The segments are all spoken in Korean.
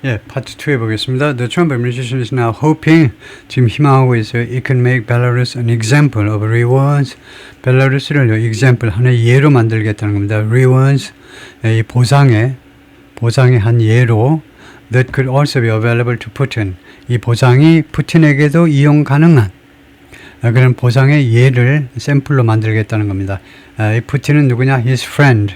예, 파트 2 해보겠습니다. The Trump administration is now hoping, 지금 희망하고 있어요. It can make Belarus an example of rewards. 벨라루스를 example, 하나의 예로 만들겠다는 겁니다. rewards, 이 보상의 한 예로 that could also be available to Putin. 이 보상이 푸틴에게도 이용 가능한 그런 보상의 예를 샘플로 만들겠다는 겁니다. 이 푸틴은 누구냐? His friend.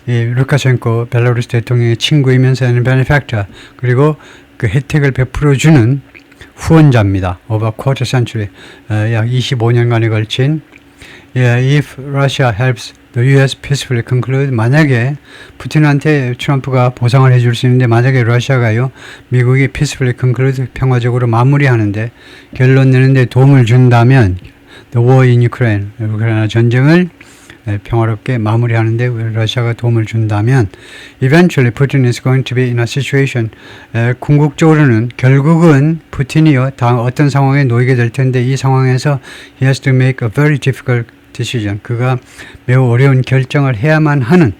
이 루카셴코 벨라루스 대통령의 친구이면서 benefactor 그리고 그 혜택을 베풀어주는 후원자입니다. Over a quarter century, 약 25년간에 걸친 If Russia helps the U.S. peacefully conclude, 만약에 푸틴한테 트럼프가 보상을 해줄 수 있는데 만약에 러시아가요 미국이 peacefully conclude 평화적으로 마무리하는데 결론 내는데 도움을 준다면 the war in Ukraine, 우크라이나 전쟁을 평화롭게 마무리하는데 러시아가 도움을 준다면 eventually Putin is going to be in a situation 궁극적으로는 결국은 푸틴이요 다음 어떤 상황에 놓이게 될 텐데 이 상황에서 he has to make a very difficult decision 그가 매우 어려운 결정을 해야만 하는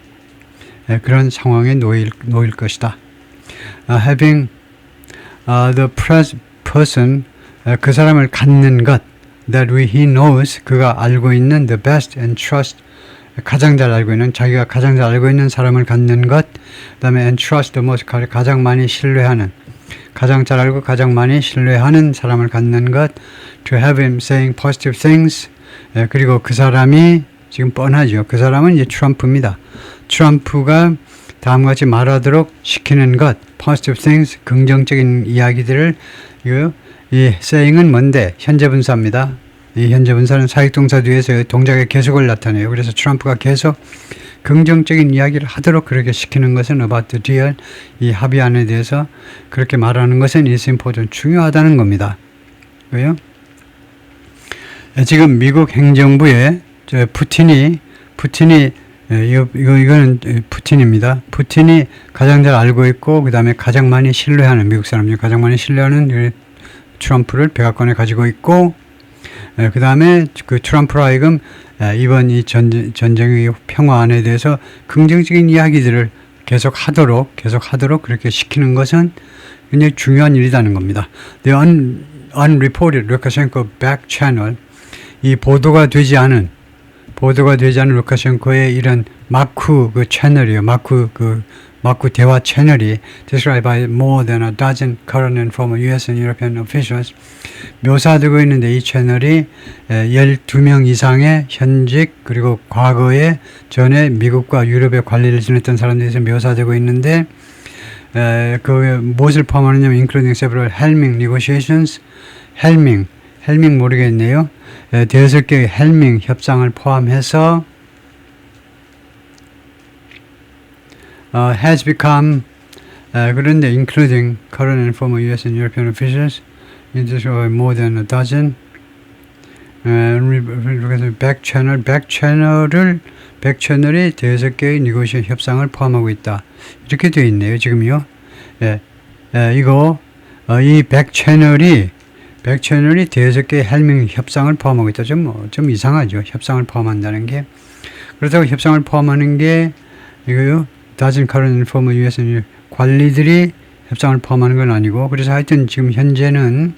그런 상황에 놓일 것이다. Having the person 그 사람을 갖는 것 that he knows 그가 알고 있는 the best and trust 가장 잘 알고 있는 자기가 가장 잘 알고 있는 사람을 갖는 것 그다음에 and trust the most 가장 많이 신뢰하는 가장 잘 알고 가장 많이 신뢰하는 사람을 갖는 것 to have him saying positive things 그리고 그 사람이 지금 뻔하죠. 그 사람은 이제 트럼프입니다. 트럼프가 다음과 같이 말하도록 시키는 것 positive things 긍정적인 이야기들을 이 saying은 뭔데? 현재 분사입니다. 이 현재 분사는 사역동사 뒤에서 동작의 계속을 나타내요. 그래서 트럼프가 계속 긍정적인 이야기를 하도록 그렇게 시키는 것은 about the deal, 이 합의안에 대해서 그렇게 말하는 것은 is important, 중요하다는 겁니다. 왜요? 지금 미국 행정부에 푸틴이 이거는 푸틴입니다. 푸틴이 가장 잘 알고 있고 그 다음에 가장 많이 신뢰하는 미국 사람 중 가장 많이 신뢰하는 트럼프를 백악관에 가지고 있고 그 다음에 그 트럼프로 하여금 이번 이 전쟁의 평화안에 대해서 긍정적인 이야기들을 계속하도록 그렇게 시키는 것은 굉장히 중요한 일이라는 겁니다. The unreported Lukashenko back channel 이 보도가 되지 않은 루카셴코의 이런 마쿠 그 채널이요. 마쿠 대화 채널이 described by more than a dozen current and former US and European officials 묘사되고 있는데 이 채널이 12명 이상의 현직 그리고 과거에 전에 미국과 유럽의 관리를 지냈던 사람들에서 묘사되고 있는데 그 무엇을 포함하느냐면 including several helming negotiations helming 모르겠네요. 대여섯 개의 helming 협상을 포함해서 has become 그런데 including current and former US and European officials more than a dozen 백채널이 대여섯 개의 negotiation 협상을 포함하고 있다. 이렇게 되어 있네요. 지금요. 이 백채널이 대여섯 개의 helming 협상을 포함하고 있다. 좀 이상하죠. 협상을 포함한다는 게. 그렇다고 협상을 포함하는 게 이거요. dozen current and former US and 관리들이 협상을 포함하는 건 아니고 그래서 하여튼 지금 현재는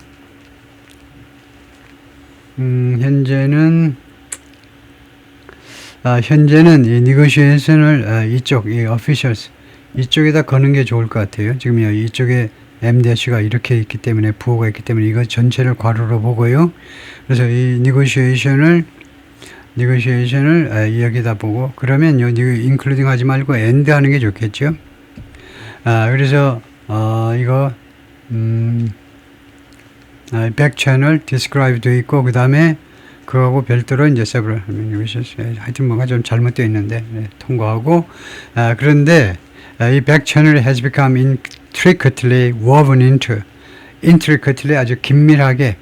이 negotiation을 이 officials 이쪽에다 거는 게 좋을 것 같아요. 지금 이쪽에 M-가 이렇게 있기 때문에 부호가 있기 때문에 이거 전체를 괄호로 보고요. 그래서 이 negotiation을 여기다 보고 그러면 including 하지 말고 and 하는 게 좋겠죠. 그래서 이거 back channel describe 되어 있고 그 다음에 그거하고 별도로 이제 several 하여튼 뭔가 좀 잘못되어 있는데 통과하고 그런데 이 back channel has become intricately woven intricately 아주 긴밀하게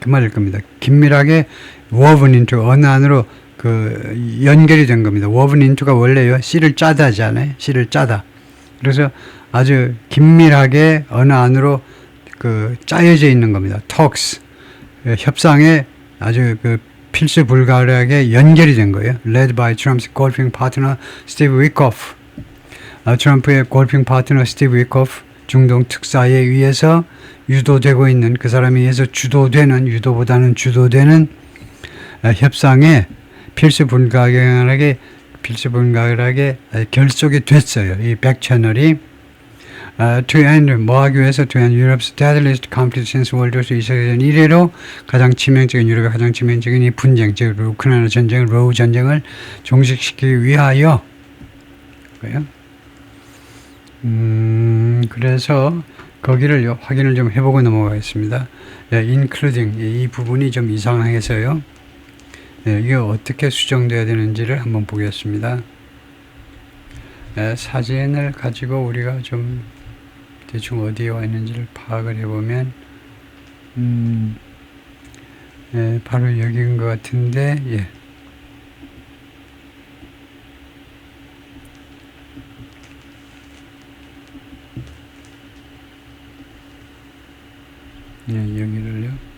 그 말일 겁니다. 긴밀하게 woven into 어느 안으로 그 연결이 된 겁니다. woven into가 원래요. 씨를 짜다 하잖아요. 씨를 짜다. 그래서 아주 긴밀하게 어느 안으로 그 짜여져 있는 겁니다. talks 협상에 아주 그 필수 불가하게 연결이 된 거예요. led by Trump's golfing partner Steve Witkoff. 트럼프의 골핑 파트너 스티브 위코프 중동 특사에 의해서 유도되고 있는 그 사람에 의해서 주도되는 유도보다는 주도되는 협상에 필수분가하게 결속이 됐어요. 이 백채널이 to end 뭐 하기 위해서 to end Europe's deadliest conflict since World War II 2차 이래로 가장 치명적인 유럽의 가장 치명적인 이 분쟁, 즉 우크라이나 전쟁, 로우 전쟁을 종식시키기 위하여 그래요. 그래서 거기를 확인을 좀 해보고 넘어가겠습니다. including 이 부분이 좀 이상해서요. 이게 어떻게 수정돼야 되는지를 한번 보겠습니다. 사진을 가지고 우리가 좀 대충 어디에 와 있는지를 파악을 해보면 바로 여기인 것 같은데 여기를요.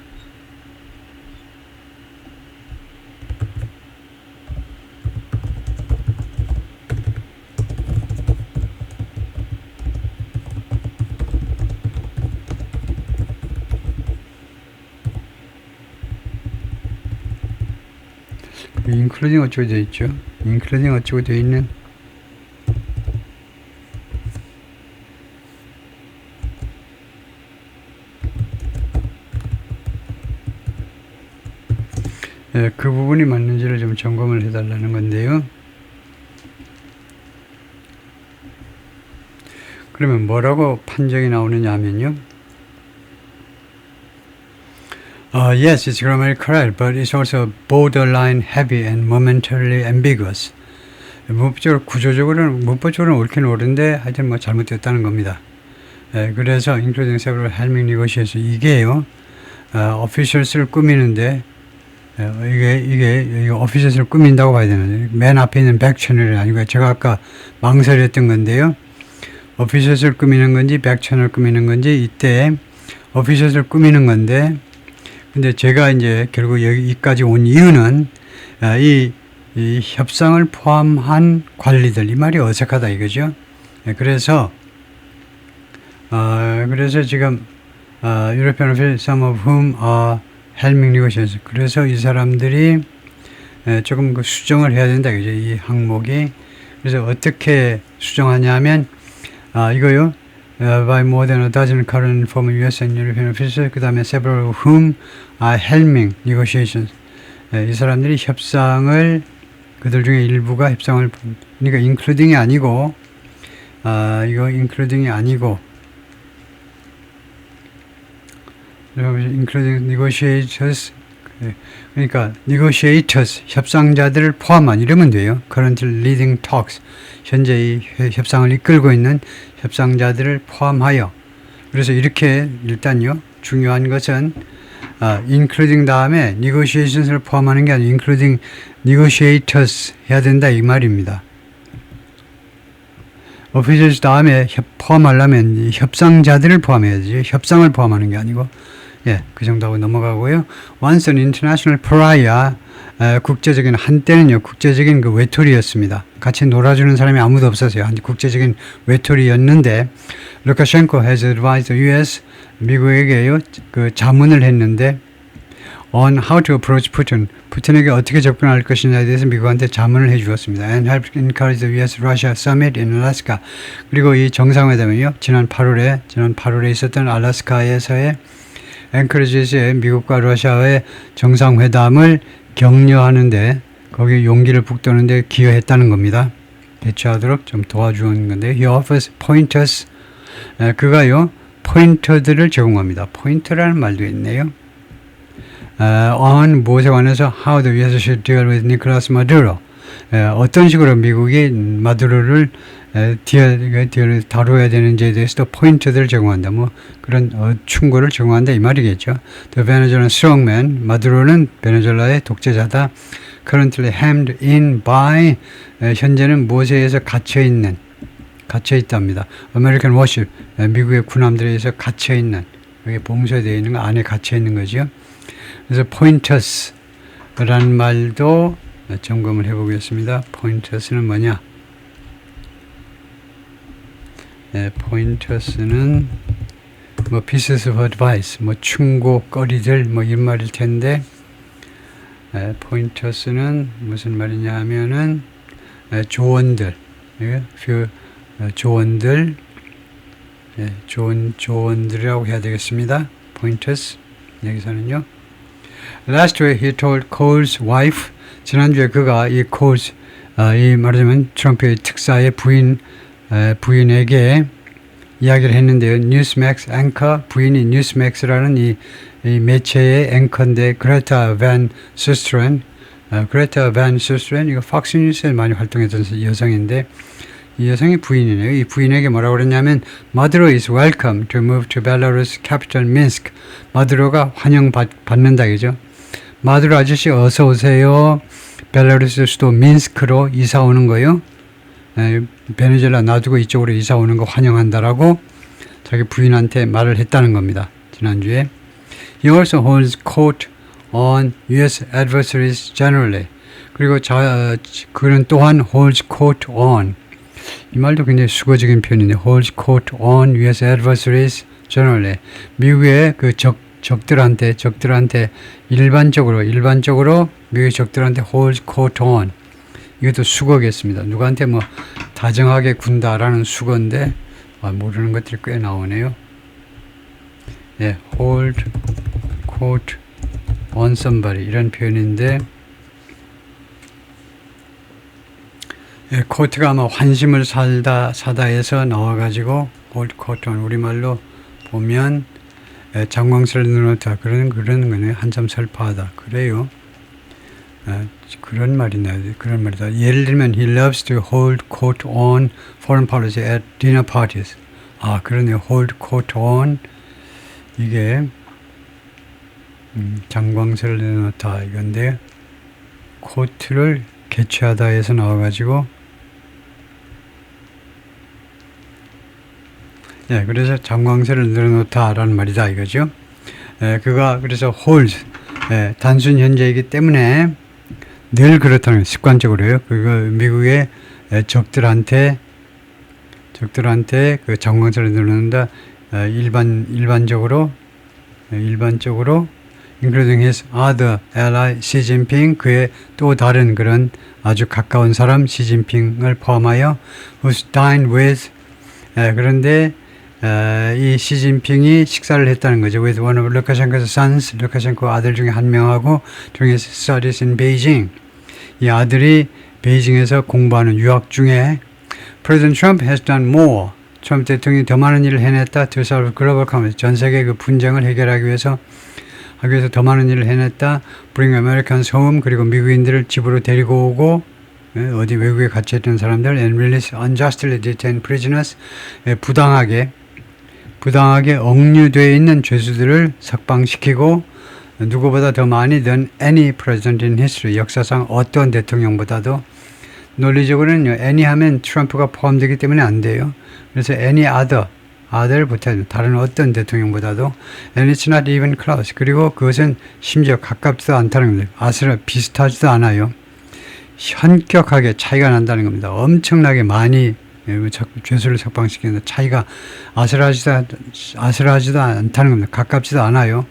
including 어쩌고 되어 있죠? including 어쩌고 되어 있는 그 부분이 맞는지를 좀 점검을 해달라는 건데요. 그러면 뭐라고 판정이 나오느냐 하면요. Yes, it's grammatically correct, but it's also borderline heavy and momentarily ambiguous. 문법적으로는 옳긴 옳은데 하여튼 뭐 잘못됐다는 겁니다. 그래서 including several helming negotiations 이게요. officials를 꾸미는데 이게 officials를 꾸민다고 봐야 되는데 맨 앞에 있는 back channel이 아니고 제가 아까 망설였던 건데요. officials를 꾸미는 건지 back channel 꾸미는 건지 이때 officials를 꾸미는 건데 근데 제가 이제 결국 여기까지 온 이유는 이 협상을 포함한 관리들 이 말이 어색하다 이거죠. 그래서 지금 European officials, some of whom are helming negotiations. 그래서 이 사람들이 조금 수정을 해야 된다 이거죠. 이 항목이. 그래서 어떻게 수정하냐면 이거요. By more than a dozen current former U.S. and European officials, 그 다음에 several of whom are helming negotiations. 이 사람들이 협상을, 그들 중에 일부가 협상을, 그러니까 including이 아니고, 이거 including이 아니고, including negotiators, 그러니까 negotiators, 협상자들을 포함한 이러면 돼요. Currently leading talks, 현재 이 협상을 이끌고 있는 협상자들을 포함하여. 그래서 이렇게 일단요 중요한 것은 including 다음에 negotiations를 포함하는 게 아니라 including negotiators 해야 된다 이 말입니다. officials 다음에 포함하려면 협상자들을 포함해야지 협상을 포함하는 게 아니고 그 정도하고 넘어가고요. Once an international pariah, 국제적인 한때는요 국제적인 그 외톨이였습니다. 같이 놀아주는 사람이 아무도 없었어요. 국제적인 외톨이였는데 루카셴코 has advised the U.S. 미국에게요 그 자문을 했는데 on how to approach Putin, 푸틴에게 어떻게 접근할 것이냐에 대해서 미국한테 자문을 해주었습니다. And helped encourage the U.S.-Russia summit in Alaska. 그리고 이 정상회담은요 지난 8월에 있었던 알래스카에서의 앵커리지에서의 미국과 러시아의 정상회담을 격려하는데 거기에 용기를 북돋는데 기여했다는 겁니다. 대처하도록 좀 도와주는 건데 He offers pointers. 그가요 포인터들을 제공합니다. 포인터라는 말도 있네요. on 무엇에 관해서 how the U.S. should deal with Nicolas Maduro. 어떤 식으로 미국이 마두로를 다뤄야 되는지에 대해서도 포인트들을 제공한다. 뭐 그런 충고를 제공한다 이 말이겠죠. The Venezuelan strongman, 마두로는 베네수엘라의 독재자다. Currently hemmed in by, 현재는 무엇에 의해서 갇혀있답니다. American warship, 미국의 군함들에 의해서 갇혀있는, 여기 봉쇄되어 있는 거 안에 갇혀있는 거죠. 그래서 pointers라는 말도 점검을 해보겠습니다. pointers는 뭐냐? pointers는 뭐 pieces of advice, 뭐 충고거리들 뭐 이런 말일 텐데 pointers는 무슨 말이냐 하면은 조언들, 조언들, 좋은 조언들이라고 해야 되겠습니다. pointers 여기서는요. Last week he told Cole's wife, 지난주에 그가 이 Cole's 이 말하자면 트럼프의 특사의 부인에게 이야기를 했는데요. 뉴스맥스 앵커 부인이 뉴스맥스라는 이 매체의 앵커인데 그레타 반 수스트렌 이거 팍스 뉴스에 많이 활동했던 여성인데 이 여성이 부인이네요. 이 부인에게 뭐라고 그랬냐면 Maduro is welcome to move to Belarus capital Minsk. 마두로가 환영받는다 그죠? 마두로 아저씨 어서 오세요. 벨라루스 수도 민스크로 이사 오는 거요. 베네수엘라 놔두고 이쪽으로 이사 오는 거 환영한다라고 자기 부인한테 말을 했다는 겁니다. 지난주에. He also holds court on U.S. adversaries generally. 그리고 그는 또한 holds court on. 이 말도 굉장히 수거적인 표현인데 holds court on U.S. adversaries generally. 미국의 그 적들한테 일반적으로 미국의 적들한테 holds court on. 이것도 수거겠습니다. 누구한테 뭐 다정하게 군다라는 수거인데 모르는 것들이 꽤 나오네요. hold court on somebody 이런 표현인데 코트가 아마 환심을 사다에서 나와가지고 hold court on 우리말로 보면 장광설을 넣었다 그런 거네요. 한참 설파하다 그래요. 그런 말이네요. 그런 말이다. 예를 들면 he loves to hold court on foreign policy at dinner parties. 그러네요. hold court on 이게 장광설을 내놓다 이건데 코트를 개최하다에서 나와가지고 그래서 장광설을 늘어놓다라는 말이다 이거죠. 그가 그래서 hold 단순 현재이기 때문에 늘 그렇다는 거예요. 습관적으로요. 그거 미국의 적들한테 그 장광설을 늘어놓는다. 일반적으로 including his other ally Xi Jinping 그의 또 다른 그런 아주 가까운 사람 시진핑을 포함하여 who's dined with 그런데 이 시진핑이 식사를 했다는 거죠. with one of Lukashenko's sons 루카셴코 아들 중에 한 명하고 during his studies in Beijing 이 아들이 베이징에서 공부하는 유학 중에 President Trump has done more 트럼프 대통령이 더 많은 일을 해냈다 to solve global conflict 전 세계 그 분쟁을 해결하기 위해서 더 많은 일을 해냈다. Bring Americans home 그리고 미국인들을 집으로 데리고 오고 어디 외국에 갇혀있던 사람들 and release unjustly detained prisoners 부당하게 억류되어 있는 죄수들을 석방시키고 누구보다 더 많이 than any president in history 역사상 어떤 대통령보다도 논리적으로는요. any 하면 트럼프가 포함되기 때문에 안 돼요. 그래서 any other부터 다른 어떤 대통령보다도 and it's not even close. 그리고 그것은 심지어 가깝지도 않다는 겁니다. 비슷하지도 않아요. 현격하게 차이가 난다는 겁니다. 엄청나게 많이 죄수를 석방시키는데 차이가 아슬아슬하지도 않다는 겁니다. 가깝지도 않아요.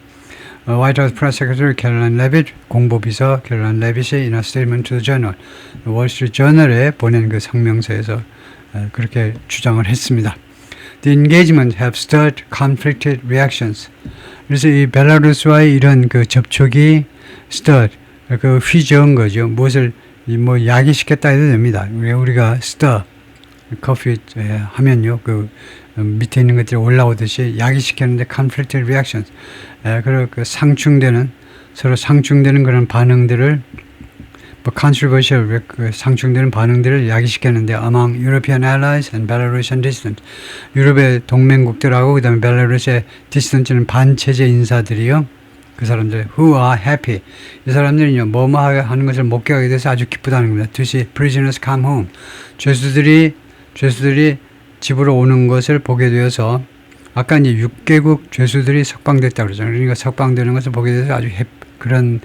White House Press Secretary Caroline Leavitt, 공보비서 Caroline Leavitt이 in a statement to the Journal, 월스트리트 저널에 보낸 그 성명서에서 그렇게 주장을 했습니다. The engagement have stirred conflicted reactions. 그래서 이 벨라루스와의 이런 그 접촉이 stirred, 그 휘저은 거죠. 무엇을 뭐 야기시켰다 해도 됩니다. 우리가 stir, 커피 하면요, 그 밑에 있는 것들이 올라오듯이 야기시켰는데 conflicted reactions, 그리고 그 서로 상충되는 그런 반응들을 controversial 상충되는 반응들을 야기시켰는데 among European allies and Belarusian dissidents 유럽의 동맹국들하고 그다음에 벨라루스의 디시던트는 반체제 인사들이요. 그 사람들 who are happy 이 사람들은요 뭐뭐 하는 것을 목격하게 돼서 아주 기쁘다는 겁니다. To see prisoners come home 죄수들이 집으로 오는 것을 보게 되어서 아까 이제 6개국 죄수들이 석방됐다고 그러잖아요. 그러니까 석방되는 것을 보게 돼서 아주 그런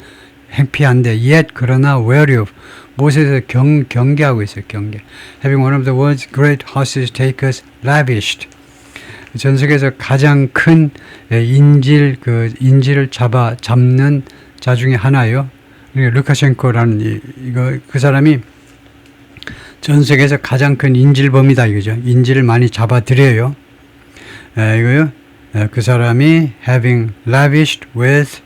행피한데 yet 그러나 wary of 무엇에서 경계하고 있어요. 경계. Having one of the world's great hostage takers lavished. 전 세계에서 가장 큰 인질을 잡는 자 중에 하나예요. 루카셴코라는 그 사람이 전 세계에서 가장 큰 인질범이다 이거죠. 인질을 많이 잡아들여요. 이거요. 그 사람이 having lavished with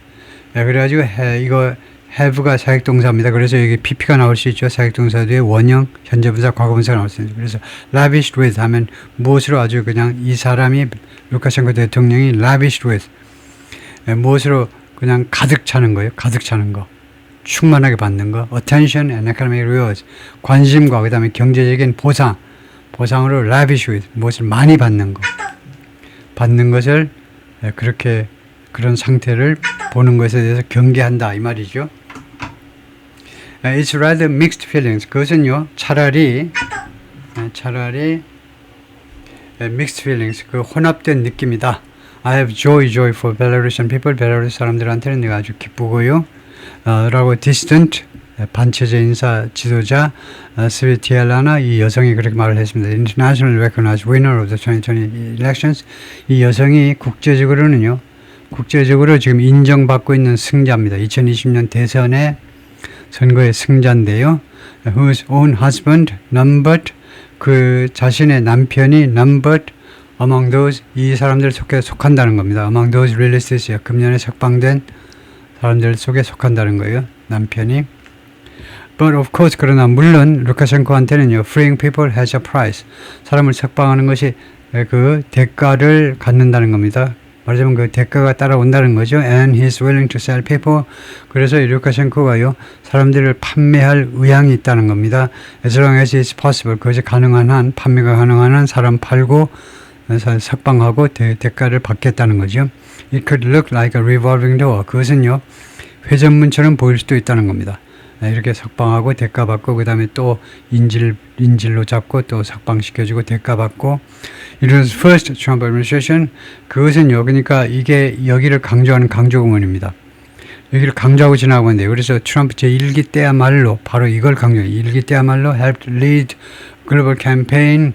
그래가지고 이거 have가 사역동사입니다. 그래서 여기 pp가 나올 수 있죠. 사역동사 뒤에 원형, 현재분사, 과거분사가 나올 수 있습니다. 그래서 lavished with 하면 무엇으로 아주 그냥 이 사람이 루카셴코 대통령이 lavished with 무엇으로 그냥 가득 차는 거예요. 가득 차는 거. 충만하게 받는 거. attention and economic rewards. 관심과 그 다음에 경제적인 보상으로 lavish with 무엇을 많이 받는 거. 받는 것을 그렇게 그런 상태를 보는 것에 대해서 경계한다 이 말이죠. It's rather mixed feelings. 그것은요 차라리 mixed feelings 그 혼합된 느낌이다. I have joy for Belarusian people. 벨라루스 사람들한테는 내가 아주 기쁘고요. 라고 dissident 반체제 인사 지도자 스비티엘라나 이 여성이 그렇게 말을 했습니다. International recognized winner of the 2020 elections. 이 여성이 국제적으로 지금 인정받고 있는 승자입니다. 2020년 대선의 선거의 승자인데요. Whose own husband numbered 그 자신의 남편이 numbered among those 이 사람들 속에 속한다는 겁니다. Among those released 금년에 석방된 사람들 속에 속한다는 거예요. 남편이. But of course 그러나 물론 루카셴코한테는요. Freeing people has a price. 사람을 석방하는 것이 그 대가를 갖는다는 겁니다. 말하자면 그 대가가 따라온다는 거죠. And he's willing to sell people. 그래서 루카셴코가요. 사람들을 판매할 의향이 있다는 겁니다. As long as it's possible. 그것이 가능한 한 판매가 가능한 한 사람 팔고 석방하고 대가를 받겠다는 거죠. It could look like a revolving door. 그것은요. 회전문처럼 보일 수도 있다는 겁니다. 이렇게 석방하고 대가 받고 그 다음에 또 인질로 잡고 또 석방시켜주고 대가 받고 It was first Trump administration. 그것은요. 그러니까 이게 여기를 강조하는 강조구문입니다. 여기를 강조하고 지나가고 있는데 그래서 트럼프 제1기 때야말로 바로 이걸 강조해요. 1기 때야말로 helped lead global campaign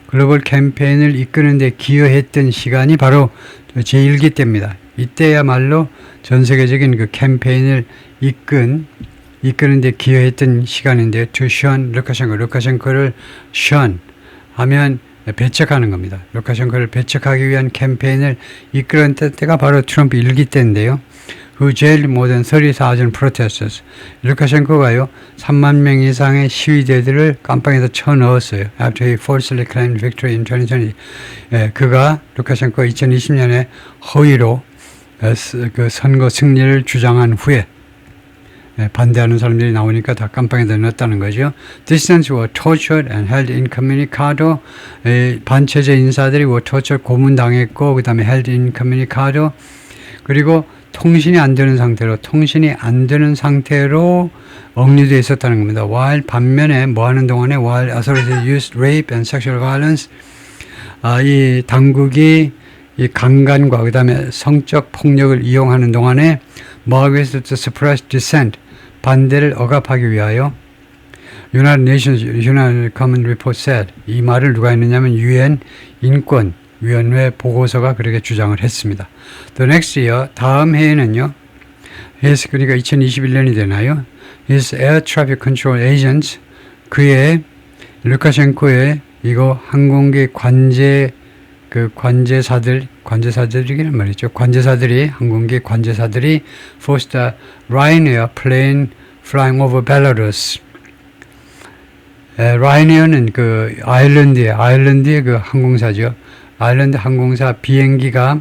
글로벌 캠페인을 이끄는 데 기여했던 시간이 바로 제1기 때입니다. 이때야말로 전 세계적인 그 캠페인을 이끄는 데 기여했던 시간인데 to shun 루카셴코를 shun 하면 배척하는 겁니다. 루카셴코를 배척하기 위한 캠페인을 이끄는 때가 바로 트럼프 1기 때인데요. Who jailed more than 30,000 protesters. 루카셴코가요 3만 명 이상의 시위대들을 깜빵에서 쳐넣었어요. After he falsely claimed victory in 2020. 그가 루카셴코 2020년에 허위로 그 선거 승리를 주장한 후에 반대하는 사람들이 나오니까 다 깜빵에다 넣었다는 거죠. Dissidents were tortured and held incommunicado. 반체제 인사들이 were tortured 고문당했고 그 다음에 held incommunicado. 그리고 통신이 안 되는 상태로 억류되어 있었다는 겁니다. while 반면에 뭐 하는 동안에 while authorities used rape and sexual violence 이 당국이 이 강간과 그 다음에 성적 폭력을 이용하는 동안에 뭐 하기 위해서 to suppress dissent 반대를 억압하기 위하여 United Nations United Common Report said 이 말을 누가 했느냐면 UN 인권위원회 보고서가 그렇게 주장을 했습니다. The next year 다음 해에는요. 그러니까 2021년이 되나요? His air traffic control agents 그의 루카셴코의 이거 항공기 관제사들이란 말이죠. 항공기 관제사들이 forced a Ryanair plane flying over Belarus. 라이너는 그 아일랜드의 그 항공사죠. 아일랜드 항공사 비행기가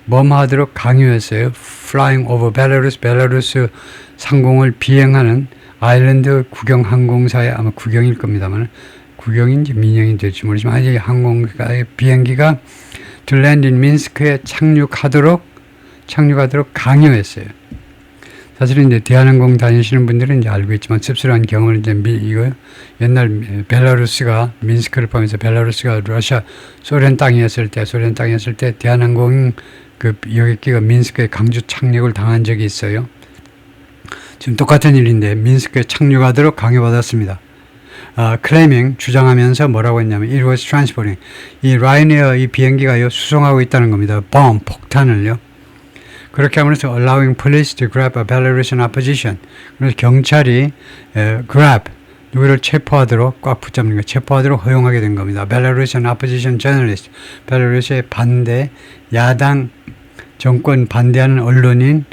멈하도록 강요했어요. Flying over Belarus, 벨라루스 상공을 비행하는 아일랜드 국영 항공사의 아마 국영일 겁니다만 국영인지 민영인지 될지 모르지만 아직 항공사의 비행기가 to land in 민스크에 착륙하도록 강요했어요. 사실은 이제 대한항공 다니시는 분들은 이제 알고 있지만 씁쓸한 경험을 이제 이거 옛날 벨라루스가 민스크를 포함해서 벨라루스가 소련 땅이었을 때 대한항공 그 여객기가 민스크에 강제 착륙을 당한 적이 있어요. 지금 똑같은 일인데 민스크에 착륙하도록 강요받았습니다. claiming 주장하면서 뭐라고 했냐면 it was transporting 이 라이너어 이 비행기가요 수송하고 있다는 겁니다. bomb 폭탄을요. 그렇게 하면서 allowing police to grab a Belarusian opposition 그래서 경찰이 grab 누구를 체포하도록 꽉 붙잡는 거 체포하도록 허용하게 된 겁니다. Belarusian opposition journalist 벨라루스의 반대 야당 정권 반대하는 언론인을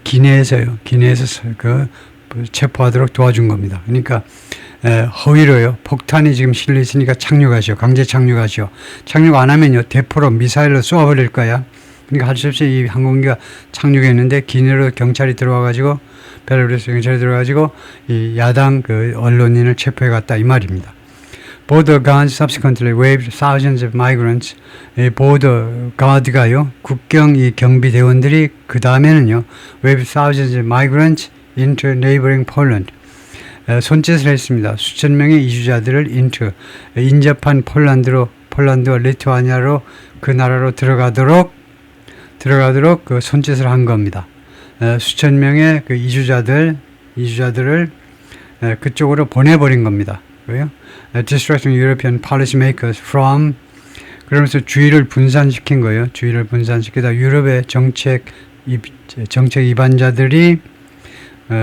기내에서요. 기내에서 체포하도록 도와준 겁니다. 그러니까 허위로요. 폭탄이 지금 실려 있으니까 착륙하시오. 강제 착륙하시오. 착륙 안 하면요. 대포로 미사일로 쏘아버릴 거야. 그러니까 할 수 없이 이 항공기가 착륙했는데 기내로 경찰이 들어와가지고 벨라루스 경찰이 들어와가지고 이 야당 그 언론인을 체포해갔다 이 말입니다. Border guards subsequently waved thousands of migrants. border guard가요. 국경 이 경비대원들이 그 다음에는요. waved thousands of migrants into neighboring Poland. 손짓을 했습니다. 수천 명의 이주자들을 into 인접한 폴란드와 리투아니아로 그 나라로 들어가도록 그 손짓을 한 겁니다. 수천 명의 그 이주자들을 그쪽으로 보내버린 겁니다. 그래요? Distracting European policymakers from 그러면서 주의를 분산시킨 거예요. 주의를 분산시키다 유럽의 정책 이반자들이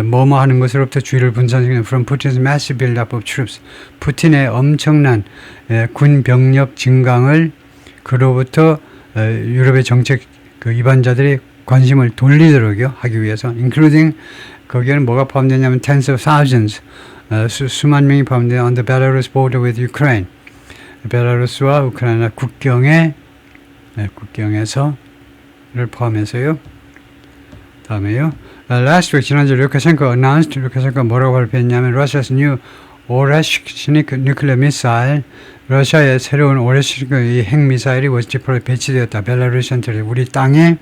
뭐뭐 하는 것으로부터 주의를 분산시키는 from Putin's massive build-up of troops 푸틴의 엄청난 군 병력 증강을 그로부터 유럽의 정책 그 이반자들이 관심을 돌리도록요 하기 위해서 including 거기에는 뭐가 포함되냐면 tens of thousands 수만 명이 포함되어 on the Belarus border with Ukraine 벨라루스와 우크라이나 국경에서를 포함해서요. 다음에요. Last week 지난주 루카셴코 뭐라고 발표했냐면 Russia's new Oreshnik nuclear missile 러시아의 새로운 오레시nik 핵미사일이 was deployed 배치되었다. 벨라루시안 테리 우리 땅에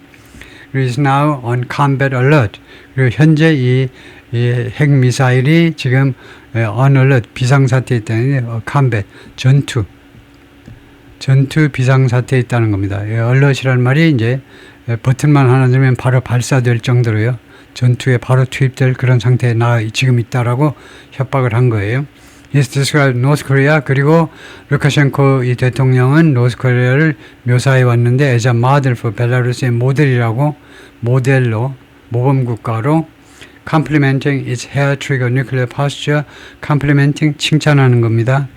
is now on combat alert. 그리고 현재 이 핵미사일이 지금 on alert 비상사태에 있다는 combat 전투 비상사태에 있다는 겁니다. alert이라는 말이 이제 버튼만 하나 누르면 바로 발사될 정도로요. 전투에 바로 투입될 그런 상태에 지금 있다라고 협박을 한 거예요. He's described North Korea 그리고 루카셴코 이 대통령은 노스코리아를 묘사해 왔는데 as a model for 벨라루스의 모델로 모범국가로 complimenting its hair trigger nuclear posture complimenting 칭찬하는 겁니다.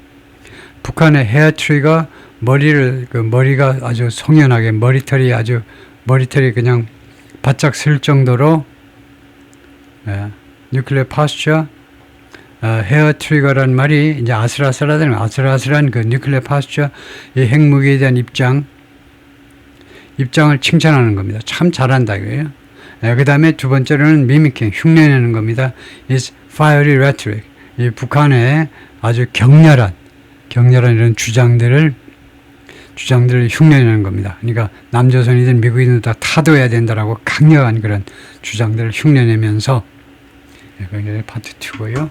북한의 hair trigger 머리가 아주 송연하게 머리털이 그냥 바짝 쓸 정도로 nuclear posture 헤어 트리거라는 말이 이제 아슬아슬한 그 뉴클리어 파스처 이 핵무기에 대한 입장을 칭찬하는 겁니다. 참 잘한다 이거예요. 그 다음에 두 번째로는 mimicking 흉내내는 겁니다. is fiery rhetoric 이 북한의 아주 격렬한 이런 주장들을 흉내내는 겁니다. 그러니까 남조선이든 미국이든 다 타도해야 된다라고 강력한 그런 주장들을 흉내내면서 그게 파트 2고요.